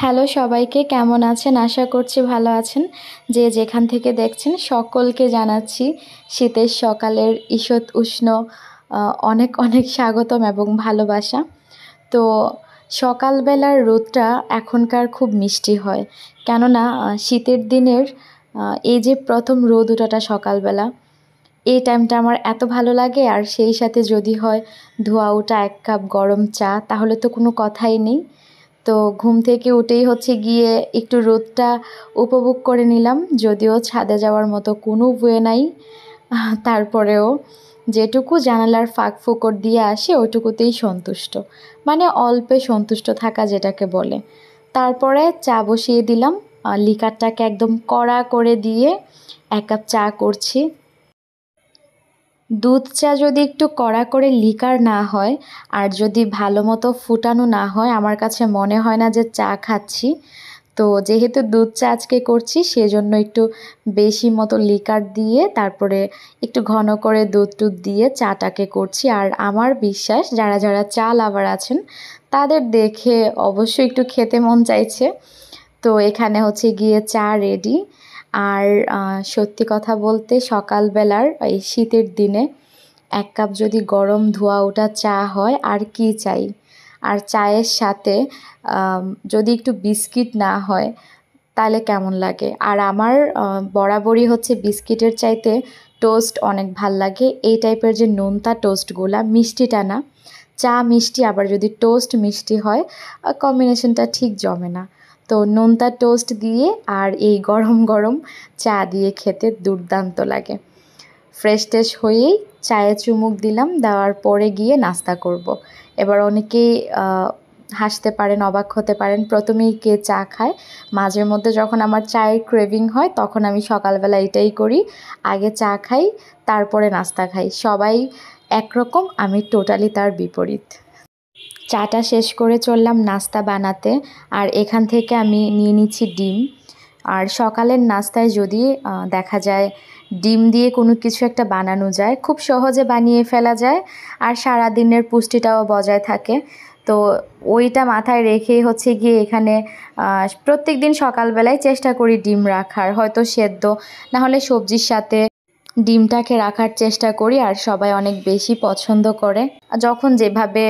Hello সবাইকে, কেমন আছেন? আশা করছি ভালো আছেন। যে যেখান থেকে দেখছেন সকলকে জানাচ্ছি শীতের সকালের ঈষৎ উষ্ণ অনেক অনেক স্বাগতম এবং ভালোবাসা। তো সকালবেলার রোদটা এখনকার খুব মিষ্টি হয়, কেননা শীতের দিনের এই যে প্রথম রোদ ওঠাটা সকালবেলা, এই টাইমটা আমার এত ভালো লাগে। আর সেই সাথে যদি হয় ধোয়া ওঠা 1 কাপ গরম চা, তাহলে তো কোনো কথাই নেই। তো ঘুম থেকে উঠেই গিয়ে একটু রোদটা উপভোগ করে নিলাম, যদিও ছাদে যাওয়ার মতো কোনো ওয়ে নাই। তারপরেও যেটুকু জানালার ফাঁক ফোকর দিয়ে আসে ওইটুকুতেই সন্তুষ্ট, মানে অল্পে সন্তুষ্ট থাকা যেটাকে বলে। তারপরে চা বসিয়ে দিলাম, লিকারটাকে একদম কড়া করে দিয়ে 1 কাপ চা করছি। দুধ চা যদি একটু কড়া করে লিকার না হয় আর যদি ভালো মতো ফুটানো না হয়, আমার কাছে মনে হয় না যে চা খাচ্ছি। তো যেহেতু দুধ চা আজকে করছি, সেজন্য একটু বেশি মতো লিকার দিয়ে তারপরে একটু ঘন করে দুধ টুধ দিয়ে চাটাকে করছি। আর আমার বিশ্বাস যারা যারা চা লাভার আছেন তাদের দেখে অবশ্যই একটু খেতে মন চাইছে। তো এখানে গিয়ে চা রেডি। আর সত্যি কথা বলতে সকালবেলার এই শীতের দিনে 1 কাপ যদি গরম ধোয়া ওঠা চা হয়, আর কি চাই। আর চায়ের সাথে যদি একটু বিস্কিট না হয় তাহলে কেমন লাগে। আর আমার বরাবরই বিস্কিটের চাইতে টোস্ট অনেক ভাল লাগে। এই টাইপের যে নোনতা টোস্টগুলা, মিষ্টিটা না। চা মিষ্টি, আবার যদি টোস্ট মিষ্টি হয় কম্বিনেশনটা ঠিক জমে না। তো নোনতা টোস্ট দিয়ে আর এই গরম গরম চা দিয়ে খেতে দুর্দান্ত লাগে। ফ্রেশ ট্রেশ হয়েই চায়ে চুমুক দিলাম, দেওয়ার পরে গিয়ে নাস্তা করব। এবার অনেকেই হাসতে পারেন, অবাক হতে পারেন, প্রথমেই কে চা খায়। মাঝে মধ্যে যখন আমার চায়ের ক্রেভিং হয় তখন আমি সকালবেলা এটাই করি, আগে চা খাই তারপরে নাস্তা খাই। সবাই একরকম, আমি টোটালি তার বিপরীত। চাটা শেষ করে চললাম নাস্তা বানাতে। আর এখান থেকে আমি নিয়ে নিচ্ছি ডিম। আর সকালের নাস্তায় যদি দেখা যায় ডিম দিয়ে কোনো কিছু একটা বানানো যায়, খুব সহজে বানিয়ে ফেলা যায়, আর সারা দিনের পুষ্টিটাও বজায় থাকে। তো ওইটা মাথায় রেখেই গিয়ে এখানে প্রত্যেক দিন সকালবেলায় চেষ্টা করি ডিম রাখার, হয়তো সেদ্ধ না হলে সবজির সাথে ডিমটাকে রাখার চেষ্টা করি। আর সবাই অনেক বেশি পছন্দ করে। যখন যেভাবে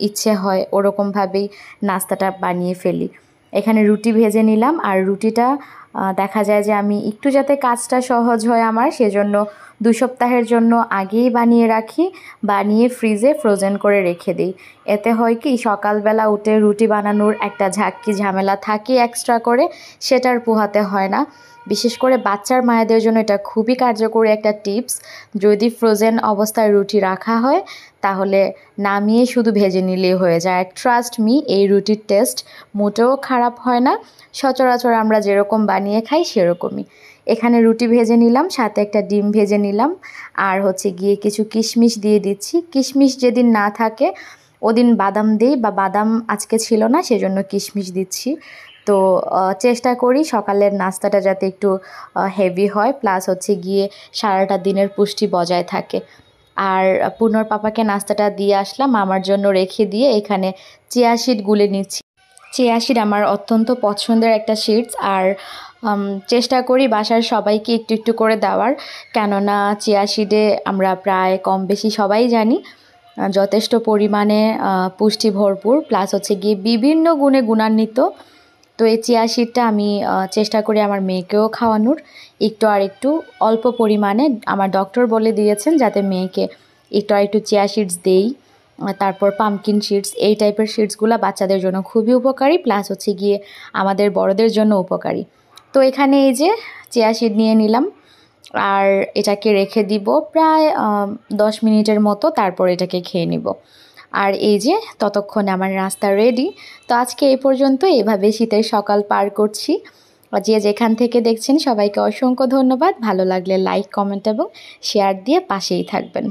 ইচ্ছে হয় ওরকমভাবেই নাস্তাটা বানিয়ে ফেলি। এখানে রুটি ভেজে নিলাম, আর রুটিটা দেখা যায় যে আমি একটু যাতে কাজটা সহজ হয় আমার, সেজন্য 2 সপ্তাহের জন্য আগেই বানিয়ে রাখি, বানিয়ে ফ্রিজে ফ্রোজেন করে রেখে দিই। এতে হয় কি, সকালবেলা উঠে রুটি বানানোর একটা ঝাঁকি ঝামেলা থাকে এক্সট্রা করে, সেটার পোহাতে হয় না। বিশেষ করে বাচ্চার মায়েদের জন্য এটা খুবই কার্যকরী একটা টিপস। যদি ফ্রোজেন অবস্থায় রুটি রাখা হয় তাহলে নামিয়ে শুধু ভেজে নিলেই হয়ে যায়। ট্রাস্ট মি, এই রুটির টেস্ট মোটেও খারাপ হয় না। সচরাচর আমরা যেরকম বানিয়ে খাই সেরকমই। এখানে রুটি ভেজে নিলাম, সাথে একটা ডিম ভেজে নিলাম, আর গিয়ে কিছু কিশমিশ দিয়ে দিচ্ছি। কিশমিশ যেদিন না থাকে ওদিন বাদাম দিই, বা বাদাম আজকে ছিল না সেজন্য কিশমিশ দিচ্ছি। তো চেষ্টা করি সকালের নাস্তাটা যাতে একটু হেভি হয়, প্লাস গিয়ে সারাটা দিনের পুষ্টি বজায় থাকে। আর পুনর পাপাকে নাস্তাটা দিয়ে আসলাম, আমার জন্য রেখে দিয়ে এখানে চিয়া সিড গুলে নিচ্ছি। চিয়া সিড আমার অত্যন্ত পছন্দের একটা সিডস। আর চেষ্টা করি বাসার সবাইকে একটু একটু করে দেওয়ার, কেননা চিয়া সিডে আমরা প্রায় কম বেশি সবাই জানি যথেষ্ট পরিমাণে পুষ্টি ভরপুর, প্লাস গিয়ে বিভিন্ন গুণে গুণান্বিত। তো এই চিয়া সিডটা আমি চেষ্টা করি আমার মেয়েকেও খাওয়ানোর, একটু আর একটু অল্প পরিমাণে। আমার ডক্টর বলে দিয়েছেন যাতে মেয়েকে একটু আর একটু চিয়া সিডস দেই। তারপর পামকিন সিডস, এই টাইপের সিডসগুলো বাচ্চাদের জন্য খুবই উপকারী, প্লাস গিয়ে আমাদের বড়দের জন্য উপকারী। তো এখানে এই যে চিয়া সিড নিয়ে নিলাম, আর এটাকে রেখে দিব প্রায় 10 মিনিটের মতো, তারপর এটাকে খেয়ে নিব। আর এই যে ততক্ষণে আমার নাস্তা রেডি। তো আজকে এই পর্যন্ত, এভাবে শীতের সকাল পার করছি। যে যেখান থেকে দেখছেন সবাইকে অসংখ্য ধন্যবাদ। ভালো লাগলে লাইক, কমেন্ট এবং শেয়ার দিয়ে পাশেই থাকবেন।